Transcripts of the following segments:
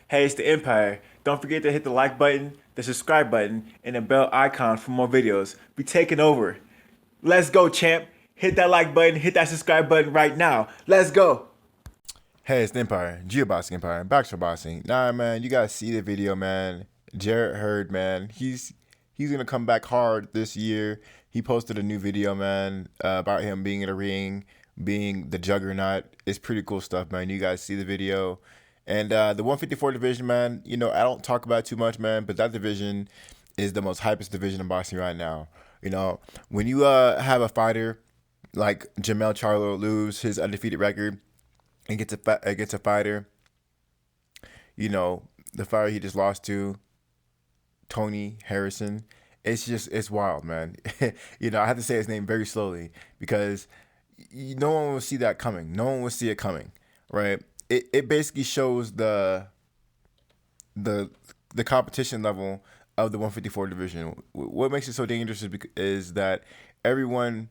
Hey, it's the Empire. Don't forget to hit the like button, the subscribe button, and the bell icon for more videos. We taking over. Let's go, champ. Hit that like button, hit that subscribe button right now. Let's go. Hey, it's the Empire, Geoboxing Empire, back to boxing. Nah, man, you gotta see the video, man. Jarrett Hurd, man, he's gonna come back hard this year. He posted a new video, man, about him being in a ring, being the Juggernaut. It's pretty cool stuff, man. You guys see the video, and the 154 division, man. You know, I don't talk about it too much, man, but that division is the most hypest division in boxing right now. You know, when you have a fighter like Jamel Charlo lose his undefeated record and gets a fighter, you know, the fighter he just lost to, Tony Harrison. It's wild, man. You know, I have to say his name very slowly because no one will see that coming. No one will see it coming, right? It basically shows the the competition level of the 154 division. What makes it so dangerous is that everyone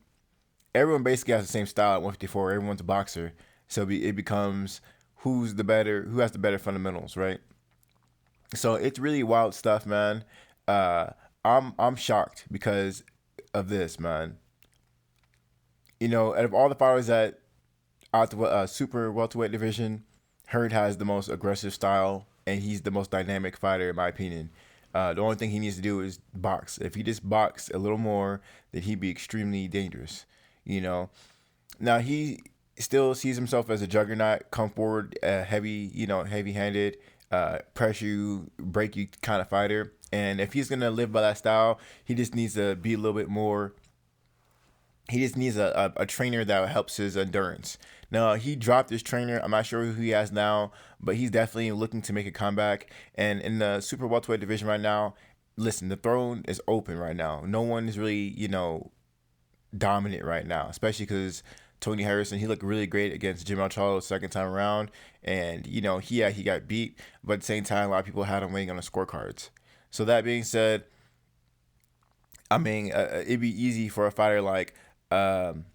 everyone basically has the same style at 154. Everyone's a boxer, so it becomes who has the better fundamentals, right? So it's really wild stuff, man. Uh, I'm shocked because of this, man. You know, out of all the fighters that out the super welterweight division, Hurd has the most aggressive style, and he's the most dynamic fighter, in my opinion. The only thing he needs to do is box. If he just boxed a little more, then he'd be extremely dangerous. You know, now he still sees himself as a juggernaut, come forward, heavy, heavy-handed, pressure you, break you kind of fighter. And if he's gonna live by that style, he just needs to be a little bit more. He just needs a trainer that helps his endurance. Now he dropped his trainer. I'm not sure who he has now, but he's definitely looking to make a comeback. And in the super welterweight division right now, listen, the throne is open right now. No one is really, dominant right now, especially because Tony Harrison, he looked really great against Jim Charlo second time around, and he got beat, but at the same time, a lot of people had him waiting on the scorecards. So that being said, I mean, it'd be easy for a fighter like um,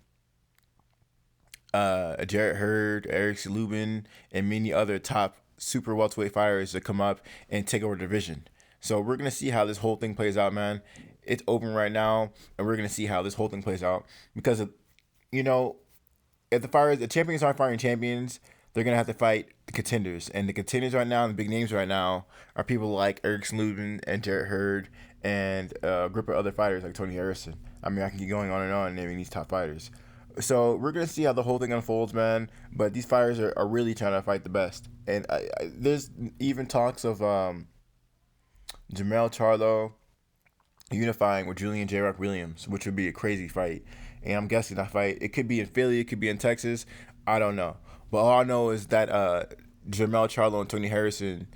Jarrett Hurd, Eric Lubin, and many other top super welterweight fighters to come up and take over the division. So we're gonna see how this whole thing plays out, man. It's open right now, and we're gonna see how this whole thing plays out because of, you know, if the champions aren't fighting champions, they're gonna have to fight the contenders. And the contenders right now, and the big names right now, are people like Eric Lubin and Jarrett Hurd and a group of other fighters like Tony Harrison. I mean, I can keep going on and on naming these top fighters. So we're gonna see how the whole thing unfolds, man. But these fighters are really trying to fight the best. And there's even talks of Jamel Charlo unifying with Julian J. Rock Williams, which would be a crazy fight. And I'm guessing that fight, it could be in Philly, it could be in Texas. I don't know. But all I know is that Jamel Charlo and Tony Harrison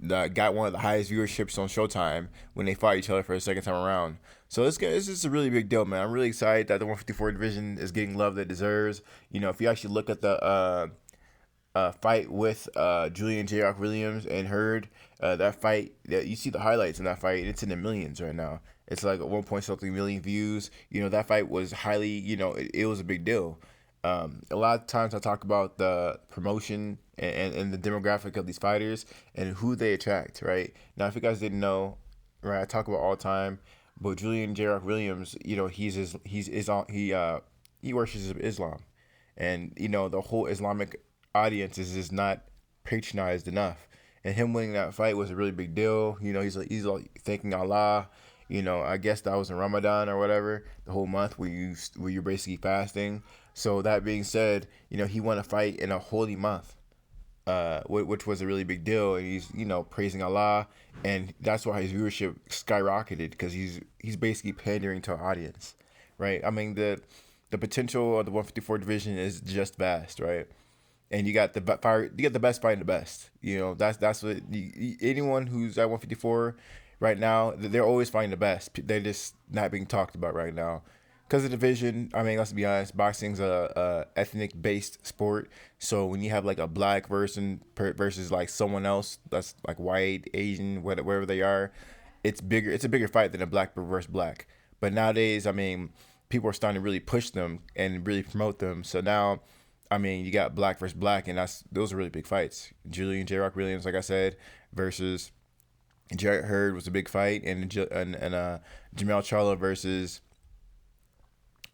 got one of the highest viewerships on Showtime when they fought each other for the second time around. So it's just a really big deal, man. I'm really excited that the 154 division is getting love that it deserves. You know, if you actually look at the fight with Julian J. Rock Williams and Hurd. That fight, you see the highlights in that fight, and it's in the millions right now. It's like 1 point something million views. You know, that fight was highly, it was a big deal. A lot of times I talk about the promotion and the demographic of these fighters and who they attract, right? Now, if you guys didn't know, right, I talk about all the time, but Julian J. Rock Williams, he worships Islam, and the whole Islamic audience is just not patronized enough. And him winning that fight was a really big deal. He's like thanking Allah. I guess that was in Ramadan or whatever, the whole month where you're basically fasting. So that being said, he won a fight in a holy month, which was a really big deal. And he's praising Allah, and that's why his viewership skyrocketed because he's basically pandering to an audience, right? I mean the potential of the 154 division is just vast, right? And you got the best fighting the best. That's what anyone who's at 154 right now, they're always fighting the best. They're just not being talked about right now because the division. I mean, let's be honest, boxing's a ethnic based sport. So when you have like a black person versus like someone else that's like white, Asian, wherever they are, it's bigger. It's a bigger fight than a black versus black. But nowadays, I mean, people are starting to really push them and really promote them. So now I mean, you got black versus black, and those are really big fights. Julian J. Rock Williams, like I said, versus Jarrett Hurd was a big fight, and Jamel Charlo versus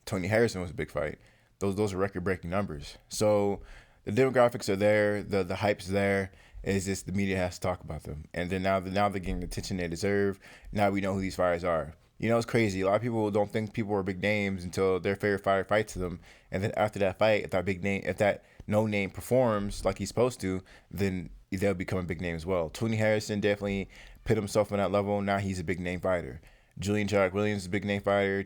Tony Harrison was a big fight. Those are record breaking numbers. So the demographics are there, the hype's there. It's just the media has to talk about them, and then now they're getting the attention they deserve. Now we know who these fighters are. You know, it's crazy. A lot of people don't think people are big names until their favorite fighter fights them, and then after that fight, if that no name performs like he's supposed to, then they'll become a big name as well. Tony Harrison definitely put himself on that level. Now he's a big name fighter. Julian Jack Williams is a big name fighter.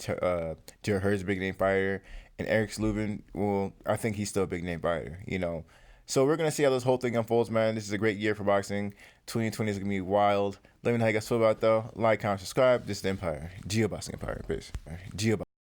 Jarrett Hurd's a big name fighter. And Eric Slubin, well, I think he's still a big name fighter, you know. So we're going to see how this whole thing unfolds, man. This is a great year for boxing. 2020 is going to be wild. Let me know how you guys feel about it, though. Like, comment, subscribe. This is the Empire. Geo Boxing Empire. Peace. Geo